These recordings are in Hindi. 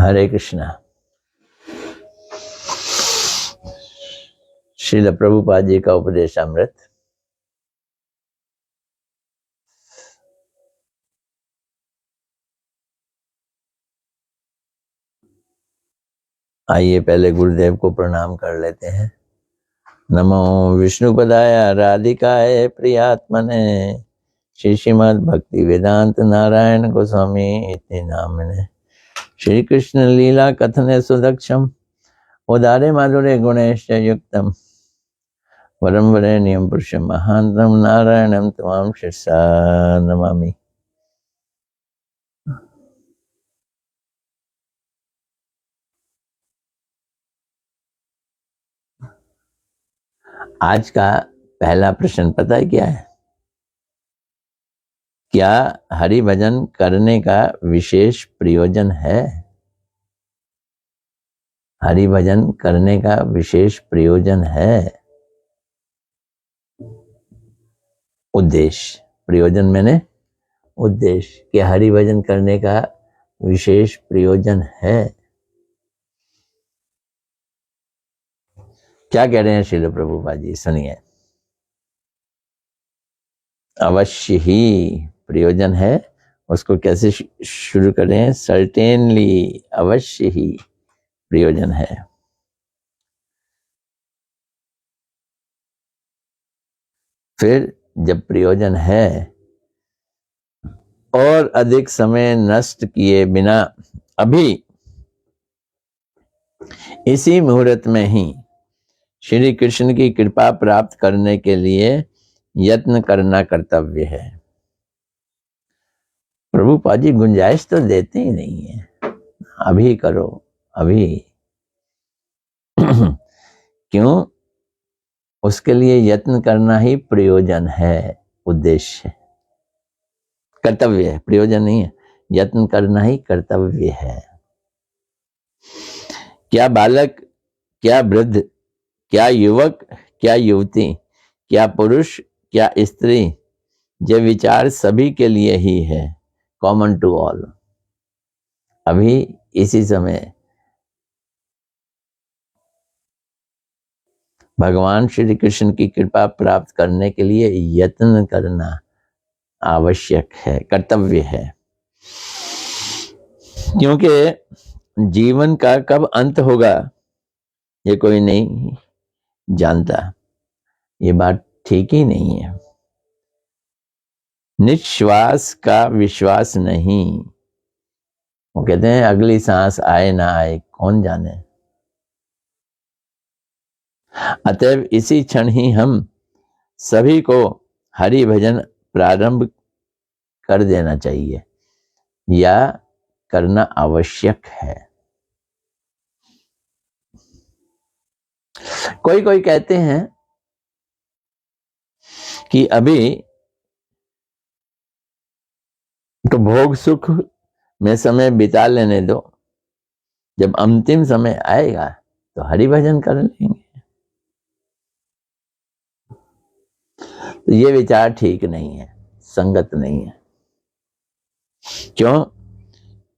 हरे कृष्णा। श्रील प्रभुपाद जी का उपदेश अमृत। आइए पहले गुरुदेव को प्रणाम कर लेते हैं। नमो विष्णुपदाय राधिकाय प्रियात्मने श्री श्रीमद् भक्ति वेदांत नारायण गोस्वामी इति नामने। श्री कृष्ण लीला कथने सुदक्षम उदारे माधुर्य गुणेश युक्तम वरम वरेण्यं पुरुषं महान्तं नारायणं तमाम शिरसा नमामि। आज का पहला प्रश्न पता है क्या है? क्या हरि भजन करने का विशेष प्रयोजन है? हरि भजन करने का विशेष प्रयोजन है? उद्देश्य, प्रयोजन मैंने उद्देश्य। क्या हरि भजन करने का विशेष प्रयोजन है? क्या कह रहे हैं श्रील प्रभुपाद जी, सुनिए। अवश्य ही प्रयोजन है। उसको कैसे शुरू करें? सर्टेनली, अवश्य ही प्रयोजन है। फिर जब प्रयोजन है और अधिक समय नष्ट किए बिना अभी इसी मुहूर्त में ही श्री कृष्ण की कृपा प्राप्त करने के लिए यत्न करना कर्तव्य है। प्रभुपाद जी गुंजाइश तो देते ही नहीं है, अभी करो अभी। क्यों? उसके लिए यत्न करना ही प्रयोजन है, उद्देश्य, कर्तव्य है, प्रयोजन नहीं है। यत्न करना ही कर्तव्य है। क्या बालक, क्या वृद्ध, क्या युवक, क्या युवती, क्या पुरुष, क्या स्त्री, ये विचार सभी के लिए ही है, कॉमन टू ऑल। अभी इसी समय भगवान श्री कृष्ण की कृपा प्राप्त करने के लिए यत्न करना आवश्यक है, कर्तव्य है। क्योंकि जीवन का कब अंत होगा ये कोई नहीं जानता। ये बात ठीक ही नहीं है। निश्वास का विश्वास नहीं। वो कहते हैं अगली सांस आए ना आए कौन जाने। अतएव इसी क्षण ही हम सभी को हरि भजन प्रारंभ कर देना चाहिए या करना आवश्यक है। कोई कोई कहते हैं कि अभी तो भोग सुख में समय बिता लेने दो, जब अंतिम समय आएगा तो हरि भजन कर लेंगे। तो ये विचार ठीक नहीं है, संगत नहीं है। क्यों?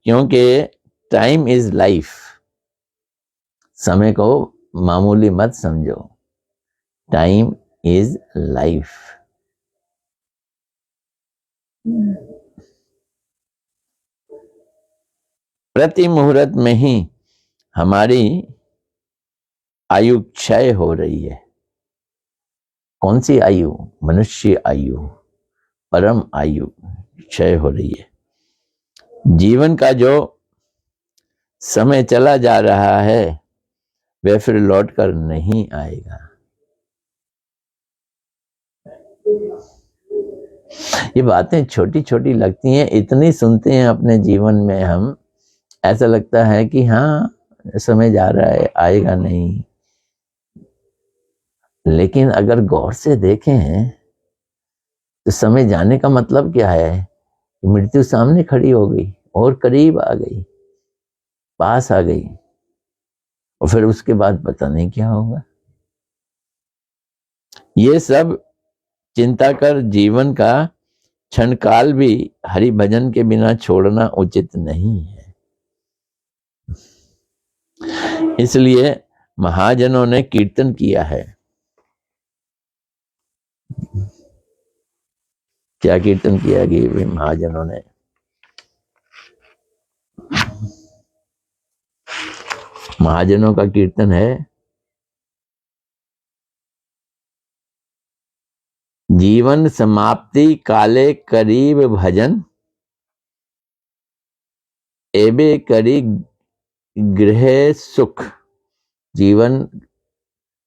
क्योंकि टाइम इज लाइफ। समय को मामूली मत समझो। Time is life. प्रति मुहूर्त में ही हमारी आयु क्षय हो रही है। कौन सी आयु? मनुष्य आयु, परम आयु क्षय हो रही है। जीवन का जो समय चला जा रहा है वह फिर लौट कर नहीं आएगा। ये बातें छोटी छोटी लगती हैं, इतनी सुनते हैं अपने जीवन में हम, ऐसा लगता है कि हाँ समय जा रहा है, आएगा नहीं। लेकिन अगर गौर से देखें तो समय जाने का मतलब क्या है? मृत्यु सामने खड़ी हो गई और करीब आ गई, पास आ गई, और फिर उसके बाद पता नहीं क्या होगा। ये सब चिंता कर जीवन का क्षण काल भी हरि भजन के बिना छोड़ना उचित नहीं है। इसलिए महाजनों ने कीर्तन किया है। क्या कीर्तन किया कि महाजनों ने? महाजनों का कीर्तन है जीवन समाप्ति काले करीब भजन, एबे करी गृह सुख। जीवन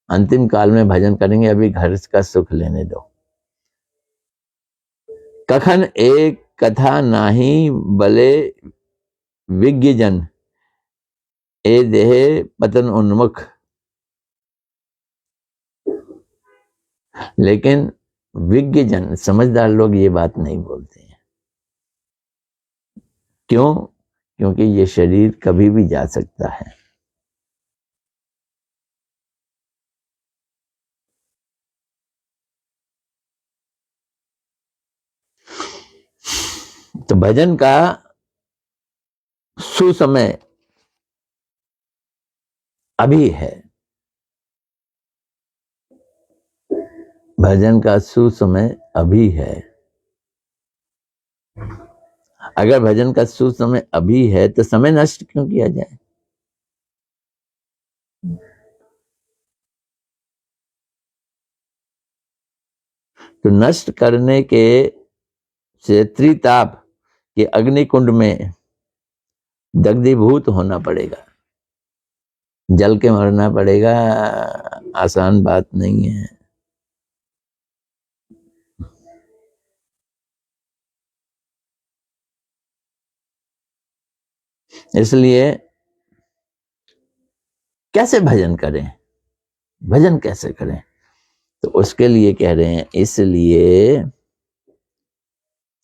अंतिम काल में भजन करेंगे, अभी घर का सुख लेने दो। कखन एक कथा नाही बले विज्ञ जन, ए देह पतन उन्मुख। लेकिन विज्ञ जन, समझदार लोग ये बात नहीं बोलते हैं। क्यों? क्योंकि ये शरीर कभी भी जा सकता है। तो भजन का सुसमय अभी है। भजन का सुसमय अभी है। अगर भजन का सुसमय अभी है तो समय नष्ट क्यों किया जाए? तो नष्ट करने के से त्रिताप के अग्निकुंड में दग्धीभूत होना पड़ेगा, जल के मरना पड़ेगा। आसान बात नहीं है। इसलिए कैसे भजन करें? भजन कैसे करें? तो उसके लिए कह रहे हैं, इसलिए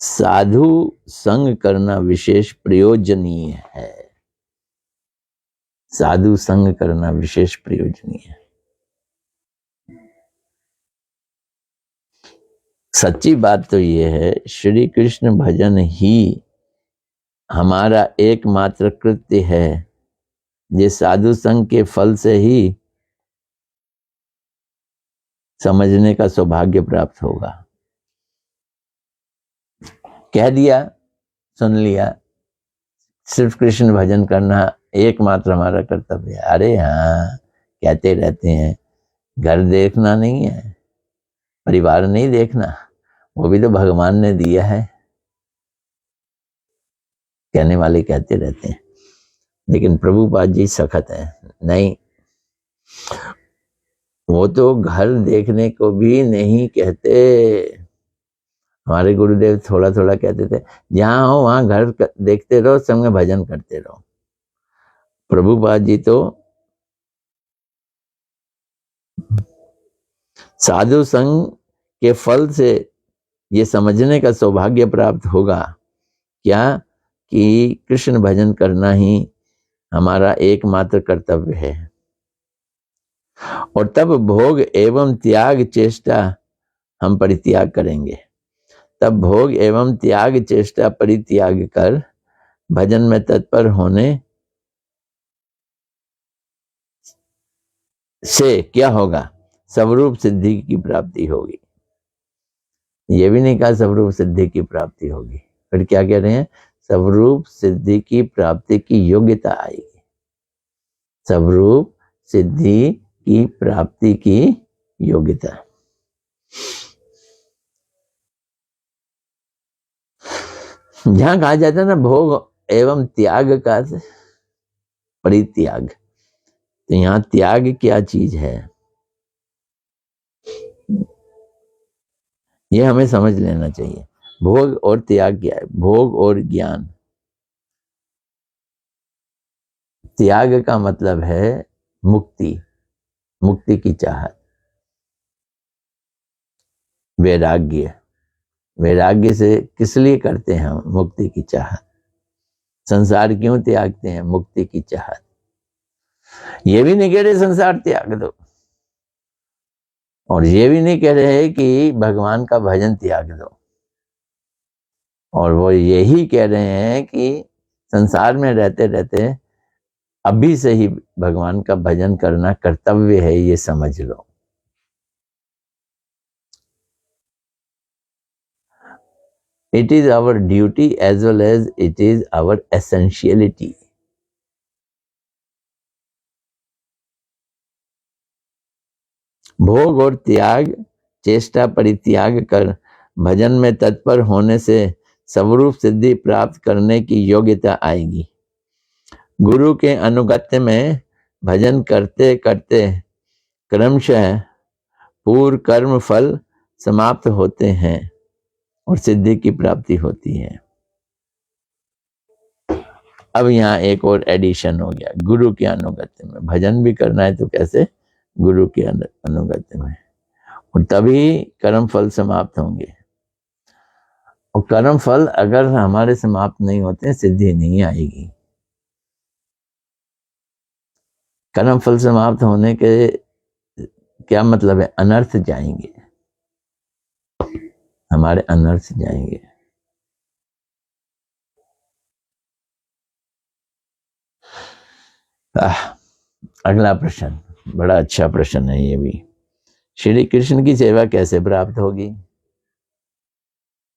साधु संग करना विशेष प्रयोजनीय है। साधु संग करना विशेष प्रयोजनीय है। सच्ची बात तो ये है, श्री कृष्ण भजन ही हमारा एकमात्र कृत्य है। ये साधु संग के फल से ही समझने का सौभाग्य प्राप्त होगा। कह दिया, सुन लिया, सिर्फ कृष्ण भजन करना एकमात्र हमारा कर्तव्य है। अरे हाँ, कहते रहते हैं, घर देखना नहीं है, परिवार नहीं देखना, वो भी तो भगवान ने दिया है। कहने वाले कहते रहते हैं, लेकिन प्रभुपाद जी सखत हैं। नहीं, वो तो घर देखने को भी नहीं कहते। हमारे गुरुदेव थोड़ा थोड़ा कहते थे, जहां हो वहां घर देखते रहो, संग भजन करते रहो। प्रभुपाद जी तो साधु संग के फल से ये समझने का सौभाग्य प्राप्त होगा क्या कि कृष्ण भजन करना ही हमारा एकमात्र कर्तव्य है। और तब भोग एवं त्याग चेष्टा हम परित्याग करेंगे। तब भोग एवं त्याग चेष्टा परित्याग कर भजन में तत्पर होने से क्या होगा? स्वरूप सिद्धि की प्राप्ति होगी। ये भी नहीं कहा स्वरूप सिद्धि की प्राप्ति होगी, फिर क्या कह रहे हैं? स्वरूप सिद्धि की प्राप्ति की योग्यता आएगी। स्वरूप सिद्धि की प्राप्ति की योग्यता। जहां कहा जाता है ना भोग एवं त्याग का परित्याग, तो यहां त्याग क्या चीज है ये हमें समझ लेना चाहिए। भोग और त्याग क्या है? भोग और ज्ञान। त्याग का मतलब है मुक्ति, मुक्ति की चाहत। वैराग्य, वैराग्य से किस लिए करते हैं हम? मुक्ति की चाहत। संसार क्यों त्यागते हैं? मुक्ति की चाहत। ये भी नहीं कह रहे संसार त्याग दो, और ये भी नहीं कह रहे कि भगवान का भजन त्याग दो, और वो यही कह रहे हैं कि संसार में रहते रहते अभी से ही भगवान का भजन करना कर्तव्य है, ये समझ लो। It is our duty as well as it is our essentiality. भोग और त्याग, चेष्टा परित्याग कर भजन में तत्पर होने से स्वरूप सिद्धि प्राप्त करने की योग्यता आएगी। गुरु के अनुगत्य में भजन करते करते क्रमशः पूर्व कर्म फल समाप्त होते हैं और सिद्धि की प्राप्ति होती है। अब यहाँ एक और एडिशन हो गया, गुरु के अनुगत्य में भजन भी करना है तो कैसे? गुरु के अनुगत्य में, और तभी कर्म फल समाप्त होंगे। और कर्म फल अगर हमारे समाप्त नहीं होते सिद्धि नहीं आएगी। कर्म फल समाप्त होने के क्या मतलब है? अनर्थ जाएंगे, हमारे अनर्थ जाएंगे। अगला प्रश्न बड़ा अच्छा प्रश्न है ये भी। श्री कृष्ण की सेवा कैसे प्राप्त होगी?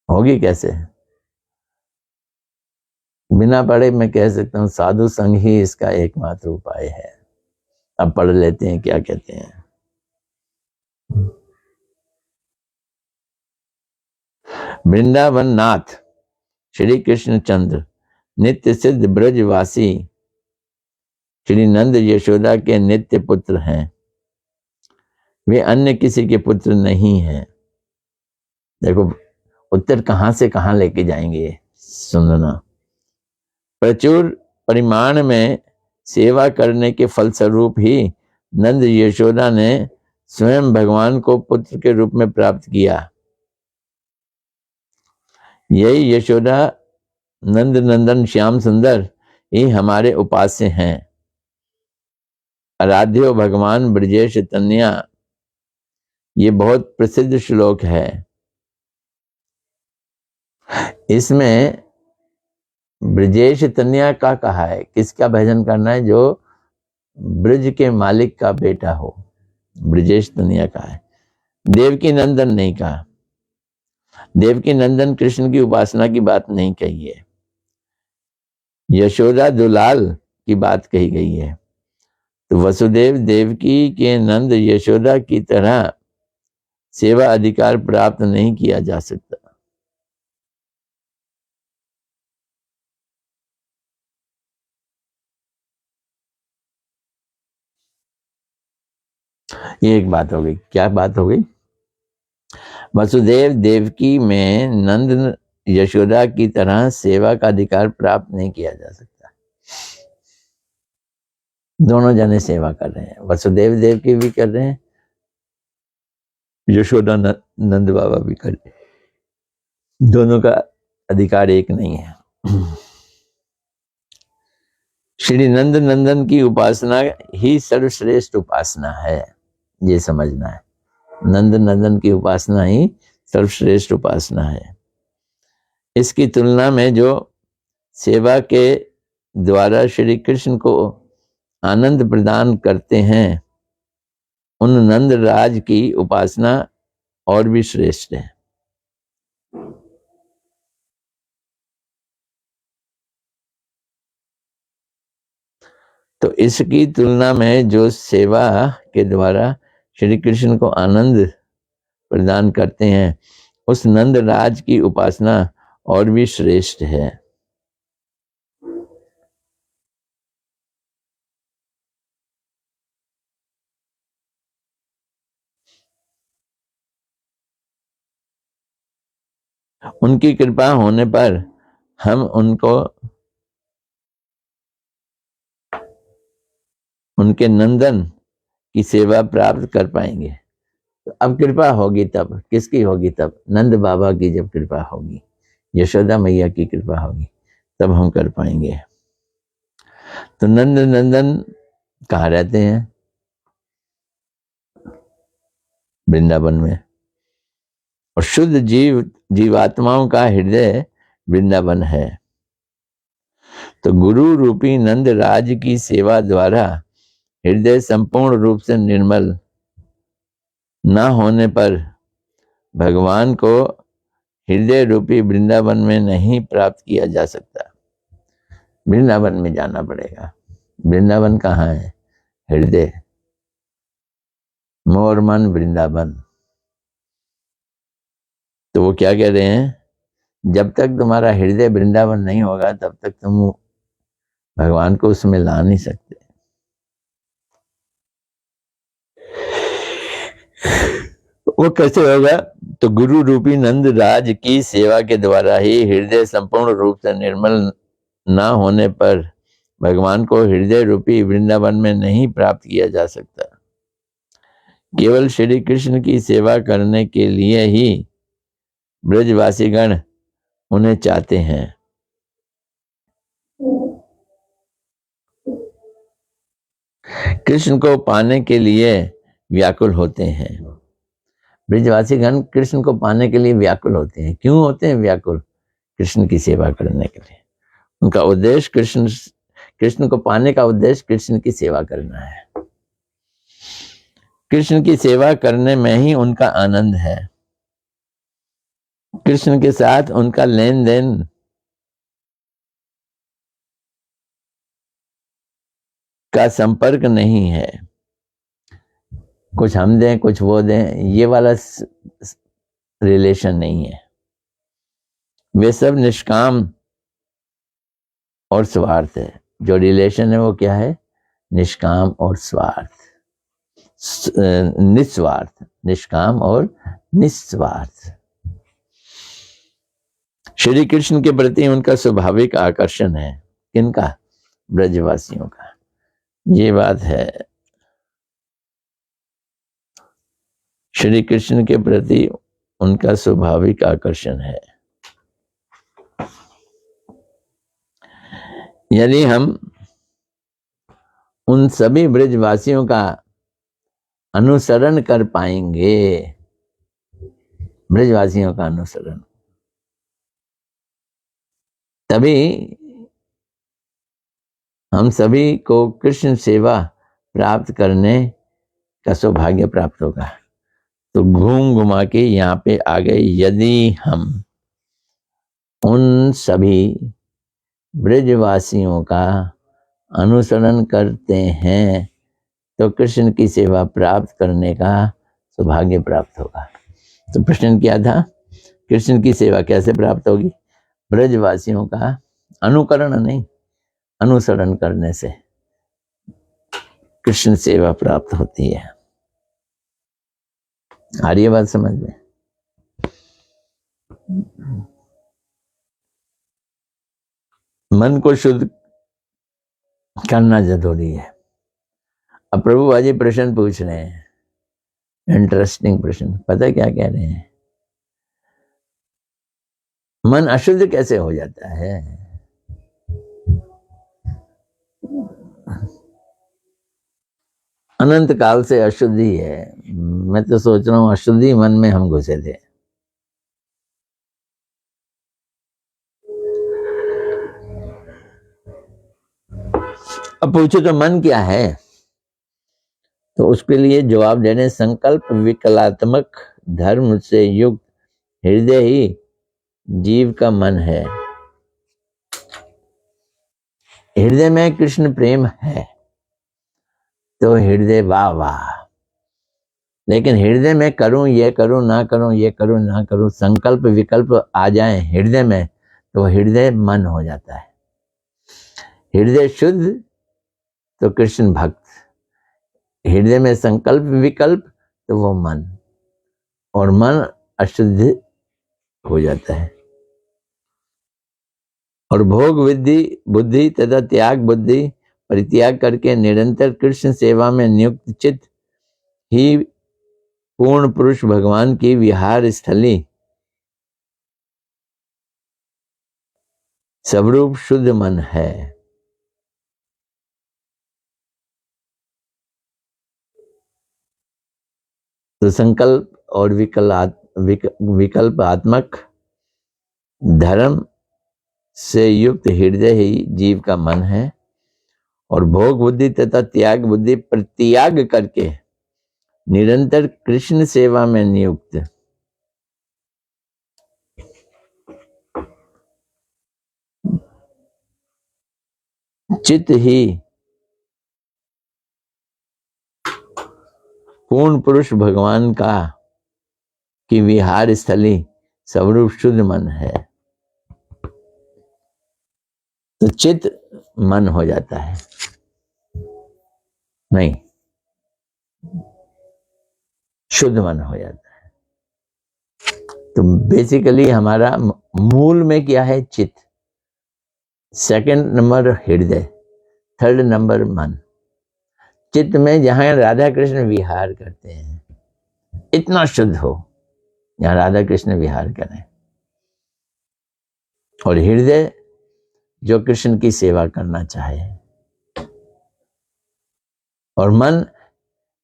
होगी कैसे? बिना पढ़े मैं कह सकता हूं साधु संग ही इसका एकमात्र उपाय है। अब पढ़ लेते हैं क्या कहते हैं। वृंदावन नाथ श्री कृष्ण चंद्र नित्य सिद्ध ब्रजवासी श्री नंद यशोदा के नित्य पुत्र हैं। वे अन्य किसी के पुत्र नहीं हैं। देखो उत्तर कहां से कहां लेके जाएंगे, सुनना। प्रचुर परिमाण में सेवा करने के फलस्वरूप ही नंद यशोदा ने स्वयं भगवान को पुत्र के रूप में प्राप्त किया। यही यशोदा नंद नंदन श्याम सुंदर ही हमारे उपास्य हैं। आराध्यो भगवान ब्रजेश तन्या, ये बहुत प्रसिद्ध श्लोक है। इसमें ब्रजेश तन्या का कहा है, किसका भजन करना है? जो ब्रज के मालिक का बेटा हो, ब्रजेश तन्या का है। देवकी नंदन नहीं कहा। देवकी नंदन कृष्ण की उपासना की बात नहीं कही है, यशोदा दुलाल की बात कही गई है। तो वसुदेव देवकी के नंद यशोदा की तरह सेवा अधिकार प्राप्त नहीं किया जा सकता। ये एक बात हो गई। क्या बात हो गई? वसुदेव देवकी में नंद यशोदा की तरह सेवा का अधिकार प्राप्त नहीं किया जा सकता। दोनों जने सेवा कर रहे हैं, वसुदेव देवकी भी कर रहे हैं, यशोदा नंद बाबा भी कर रहे हैं। दोनों का अधिकार एक नहीं है। श्री नंद नंदन की उपासना ही सर्वश्रेष्ठ उपासना है, ये समझना है। नंद नंदन की उपासना ही सर्वश्रेष्ठ उपासना है। इसकी तुलना में जो सेवा के द्वारा श्री कृष्ण को आनंद प्रदान करते हैं, उन नंद राज की उपासना और भी श्रेष्ठ है। तो इसकी तुलना में जो सेवा के द्वारा श्री कृष्ण को आनंद प्रदान करते हैं, उस नंद राज की उपासना और भी श्रेष्ठ है। उनकी कृपा होने पर हम उनके नंदन की सेवा प्राप्त कर पाएंगे। तो अब कृपा होगी तब, किसकी होगी तब? नंद बाबा की जब कृपा होगी, यशोदा मैया की कृपा होगी, तब हम कर पाएंगे। तो नंद नंदन कहाँ रहते हैं? वृंदावन में। और शुद्ध जीवात्माओं का हृदय वृंदावन है। तो गुरु रूपी नंद राज की सेवा द्वारा हृदय संपूर्ण रूप से निर्मल न होने पर भगवान को हृदय रूपी वृंदावन में नहीं प्राप्त किया जा सकता। वृंदावन में जाना पड़ेगा। वृंदावन कहाँ है? हृदय। मोर मन वृंदावन। तो वो क्या कह रहे हैं, जब तक तुम्हारा हृदय वृंदावन नहीं होगा तब तक तुम भगवान को उसमें ला नहीं सकते। वो कैसे होगा? तो गुरु रूपी नंद राज की सेवा के द्वारा ही हृदय संपूर्ण रूप से निर्मल न होने पर भगवान को हृदय रूपी वृंदावन में नहीं प्राप्त किया जा सकता। केवल श्री कृष्ण की सेवा करने के लिए ही ब्रजवासीगण उन्हें चाहते हैं। कृष्ण को पाने के लिए व्याकुल होते हैं। ब्रजवासीगण कृष्ण को पाने के लिए व्याकुल होते हैं। क्यों होते हैं व्याकुल? कृष्ण की सेवा करने के लिए। उनका उद्देश्य कृष्ण को पाने का उद्देश्य कृष्ण की सेवा करना है। कृष्ण की सेवा करने में ही उनका आनंद है। कृष्ण के साथ उनका लेन देन का संपर्क नहीं है। कुछ हम दें कुछ वो दें, ये वाला रिलेशन नहीं है। वे सब निष्काम और स्वार्थ है। जो रिलेशन है वो क्या है? निष्काम और स्वार्थ, निस्वार्थ। निष्काम और निस्वार्थ। श्री कृष्ण के प्रति उनका स्वाभाविक आकर्षण है। किनका? ब्रजवासियों का। ये बात है। श्री कृष्ण के प्रति उनका स्वाभाविक आकर्षण है। यदि हम उन सभी ब्रजवासियों का अनुसरण कर पाएंगे, ब्रजवासियों का अनुसरण, तभी हम सभी को कृष्ण सेवा प्राप्त करने का सौभाग्य प्राप्त होगा। तो घूम घुमा के यहाँ पे आ गए। यदि हम उन सभी ब्रजवासियों का अनुसरण करते हैं तो कृष्ण की सेवा प्राप्त करने का सौभाग्य प्राप्त होगा। तो प्रश्न क्या था? कृष्ण की सेवा कैसे प्राप्त होगी? ब्रजवासियों का अनुकरण नहीं, अनुसरण करने से कृष्ण सेवा प्राप्त होती है। आ रही है बात समझ में? मन को शुद्ध करना जरूरी है। अब प्रभु आज प्रश्न पूछ रहे हैं, इंटरेस्टिंग प्रश्न। पता है क्या कह रहे हैं? मन अशुद्ध कैसे हो जाता है? अनंत काल से अशुद्धि है। मैं तो सोच रहा हूं अशुद्धि मन में हम घुसे थे। अब पूछो तो मन क्या है? तो उसके लिए जवाब देने, संकल्प विकलात्मक धर्म से युक्त हृदय ही जीव का मन है। हृदय में कृष्ण प्रेम है तो हृदय वाह वाह। लेकिन हृदय में करूं ये करूं ना करूं, ये करूं ना करूं, संकल्प विकल्प आ जाए हृदय में तो हृदय मन हो जाता है। हृदय शुद्ध तो कृष्ण भक्त। हृदय में संकल्प विकल्प तो वो मन, और मन अशुद्ध हो जाता है। और भोग बुद्धि तथा त्याग बुद्धि परित्याग करके निरंतर कृष्ण सेवा में नियुक्त चित्त ही पूर्ण पुरुष भगवान की विहार स्थली स्वरूप शुद्ध मन है। तो संकल्प और विकल्पात्मक धर्म से युक्त हृदय ही जीव का मन है और भोग बुद्धि तथा त्याग बुद्धि परित्याग करके निरंतर कृष्ण सेवा में नियुक्त चित्त ही पूर्ण पुरुष भगवान का की विहार स्थली स्वरूप शुद्ध मन है। तो चित्त मन हो जाता है, नहीं, शुद्ध मन हो जाता है। तो बेसिकली हमारा मूल में क्या है? चित्त, सेकंड नंबर हृदय, थर्ड नंबर मन। चित्त में जहां राधा कृष्ण विहार करते हैं, इतना शुद्ध हो जहां राधा कृष्ण विहार करें, और हृदय जो कृष्ण की सेवा करना चाहे, और मन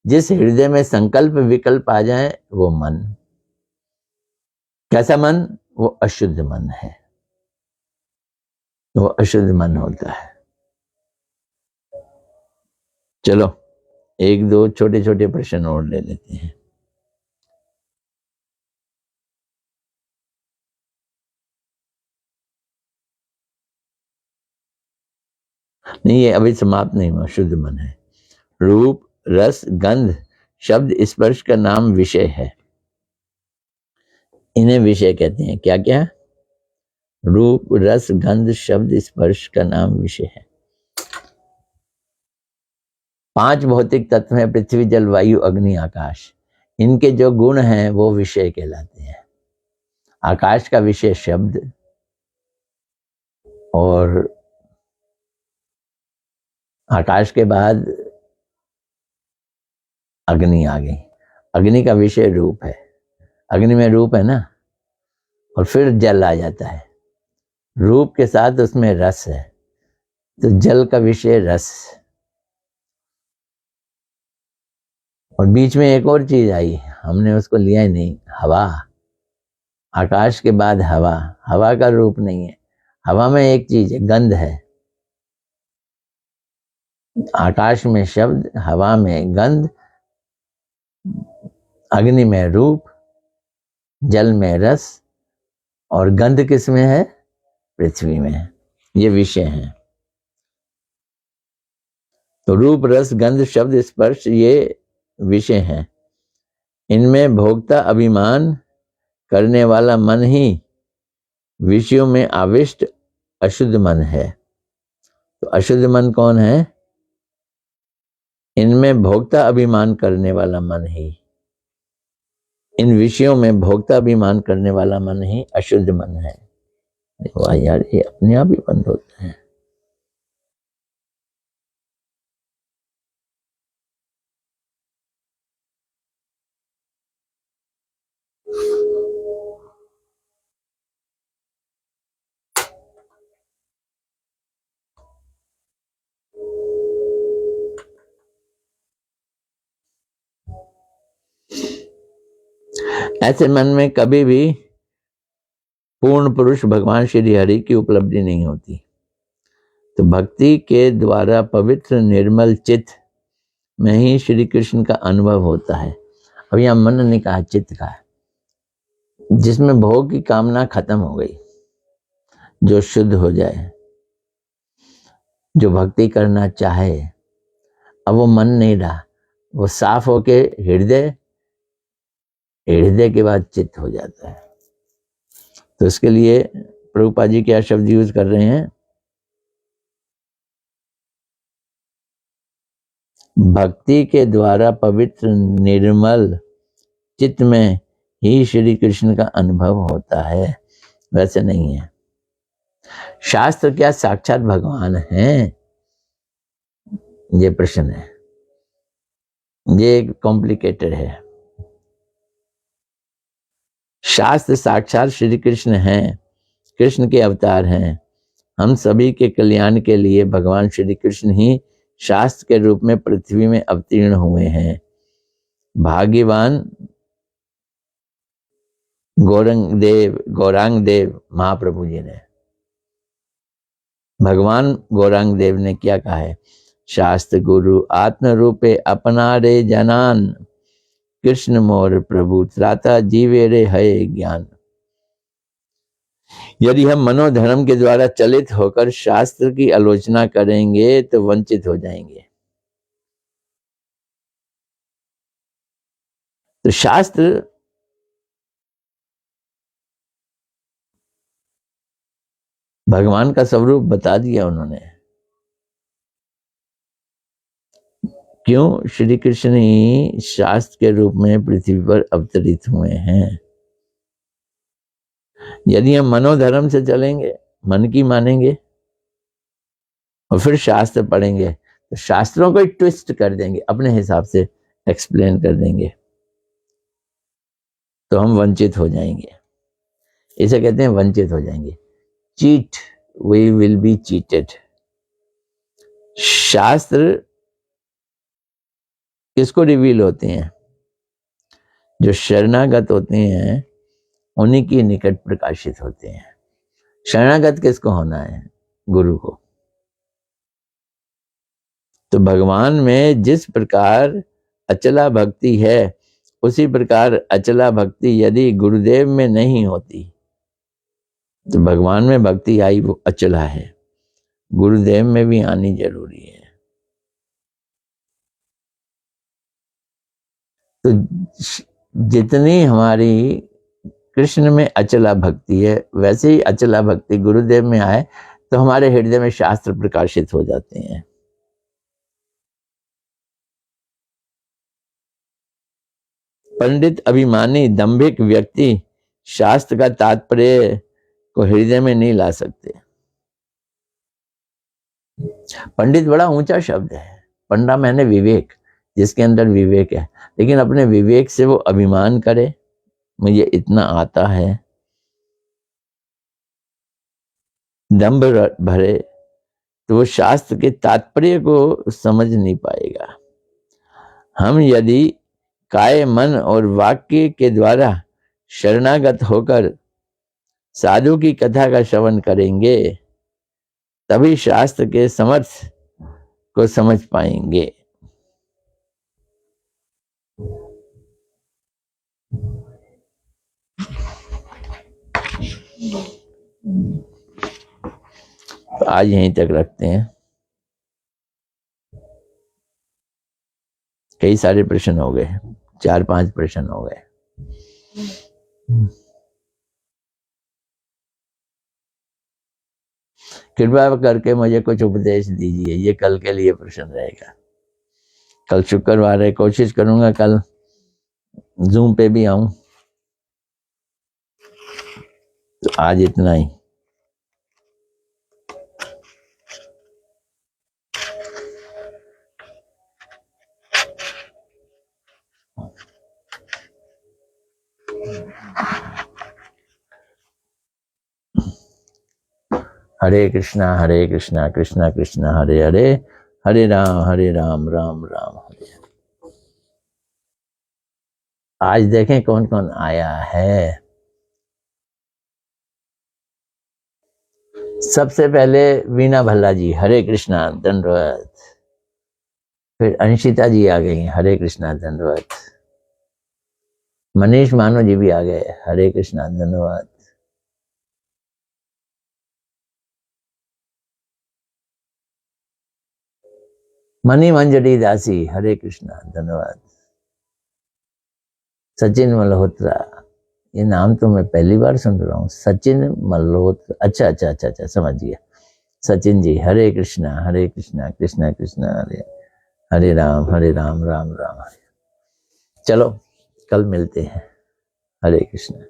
जिस हृदय में संकल्प विकल्प आ जाए वो मन। कैसा मन? वो अशुद्ध मन है, वो अशुद्ध मन होता है। चलो एक दो छोटे छोटे प्रश्न और ले लेते हैं। नहीं, ये अभी समाप्त नहीं हुआ। शुद्ध मन है। रूप रस गंध शब्द स्पर्श का नाम विषय है। इन्हें विषय कहते हैं। क्या क्या? रूप रस गंध शब्द स्पर्श का नाम विषय है। 5 भौतिक तत्व हैं, पृथ्वी जल वायु अग्नि आकाश। इनके जो गुण हैं वो विषय कहलाते हैं। आकाश का विषय शब्द, और आकाश के बाद अग्नि आ गई। अग्नि का विषय रूप है, अग्नि में रूप है ना, और फिर जल आ जाता है। रूप के साथ उसमें रस है, तो जल का विषय रस। और बीच में एक और चीज आई, हमने उसको लिया ही नहीं, हवा। आकाश के बाद हवा, हवा का रूप नहीं है। हवा में एक चीज है, गंध है। आकाश में शब्द, हवा में गंध, अग्नि में रूप, जल में रस, और गंध किस में है? पृथ्वी में। ये विषय हैं। तो रूप रस गंध शब्द स्पर्श ये विषय हैं। इनमें भोक्ता अभिमान करने वाला मन ही विषयों में आविष्ट अशुद्ध मन है। तो अशुद्ध मन कौन है? इनमें भोक्ता अभिमान करने वाला मन ही, इन विषयों में भोक्ता अभिमान करने वाला मन ही अशुद्ध मन है। वाह यार, ये अपने आप ही बंद होता है। ऐसे मन में कभी भी पूर्ण पुरुष भगवान श्री हरि की उपलब्धि नहीं होती। तो भक्ति के द्वारा पवित्र निर्मल चित्त में ही श्री कृष्ण का अनुभव होता है। अब यहां मन ने कहा चित्त का, जिसमें भोग की कामना खत्म हो गई, जो शुद्ध हो जाए, जो भक्ति करना चाहे। अब वो मन नहीं रहा, वो साफ होके हृदय, हृदय के बाद चित्त हो जाता है। तो इसके लिए प्रभुपाद जी क्या शब्द यूज कर रहे हैं? भक्ति के द्वारा पवित्र निर्मल चित्त में ही श्री कृष्ण का अनुभव होता है, वैसे नहीं है। शास्त्र क्या साक्षात भगवान हैं? ये प्रश्न है, ये कॉम्प्लिकेटेड है। शास्त्र साक्षात श्री कृष्ण हैं, कृष्ण के अवतार हैं। हम सभी के कल्याण के लिए भगवान श्री कृष्ण ही शास्त्र के रूप में पृथ्वी में अवतीर्ण हुए हैं। भाग्यवान गौरांग देव महाप्रभु जी ने भगवान गौरांग देव ने क्या कहा है? शास्त्र गुरु आत्म रूपे अपना रे जनान, कृष्ण मोर प्रभु त्राता जीवे रे है ज्ञान। यदि हम मनोधर्म के द्वारा चलित होकर शास्त्र की आलोचना करेंगे तो वंचित हो जाएंगे। तो शास्त्र भगवान का स्वरूप बता दिया उन्होंने। क्यों? श्री कृष्ण ही शास्त्र के रूप में पृथ्वी पर अवतरित हुए हैं। यदि हम मनोधर्म से चलेंगे, मन की मानेंगे और फिर शास्त्र पढ़ेंगे तो शास्त्रों को ट्विस्ट कर देंगे, अपने हिसाब से एक्सप्लेन कर देंगे, तो हम वंचित हो जाएंगे। इसे कहते हैं वंचित हो जाएंगे। Cheat, we will be cheated. शास्त्र किसको रिवील होते हैं? जो शरणागत होते हैं उन्हीं के निकट प्रकाशित होते हैं। शरणागत किसको होना है? गुरु को। तो भगवान में जिस प्रकार अचला भक्ति है, उसी प्रकार अचला भक्ति यदि गुरुदेव में नहीं होती तो भगवान में भक्ति आई वो अचला है, गुरुदेव में भी आनी जरूरी है। तो जितनी हमारी कृष्ण में अचला भक्ति है, वैसे ही अचला भक्ति गुरुदेव में आए तो हमारे हृदय में शास्त्र प्रकाशित हो जाते हैं। पंडित अभिमानी दंभिक व्यक्ति शास्त्र का तात्पर्य को हृदय में नहीं ला सकते। पंडित बड़ा ऊंचा शब्द है। पंडा मैंने विवेक, जिसके अंदर विवेक है, लेकिन अपने विवेक से वो अभिमान करे मुझे इतना आता है, दंभ भरे, तो वो शास्त्र के तात्पर्य को समझ नहीं पाएगा। हम यदि काय मन और वाक्य के द्वारा शरणागत होकर साधु की कथा का श्रवण करेंगे तभी शास्त्र के समर्थ को समझ पाएंगे। तो आज यहीं तक रखते हैं। कई सारे प्रश्न हो गए, 4-5 प्रश्न हो गए। कृपया करके मुझे कुछ उपदेश दीजिए, ये कल के लिए प्रश्न रहेगा। कल शुक्रवार है, कोशिश करूंगा कल जूम पे भी आऊं। तो आज इतना ही। हरे कृष्णा कृष्णा कृष्णा हरे हरे, हरे राम राम राम हरे। आज देखें कौन कौन आया है। सबसे पहले वीना भल्ला जी, हरे कृष्णा धन्यवाद। फिर अंशिता जी आ गई, हरे कृष्णा धन्यवाद। मनीष मानो जी भी आ गए, हरे कृष्णा धन्यवाद। मनी मंजरी दासी, हरे कृष्णा धन्यवाद। सचिन मल्होत्रा, ये नाम तो मैं पहली बार सुन रहा हूँ, सचिन मल्होत्रा। अच्छा अच्छा अच्छा अच्छा, समझ गया। सचिन जी, हरे कृष्णा कृष्णा कृष्णा हरे, हरे राम राम राम हरे। चलो कल मिलते हैं। हरे कृष्णा।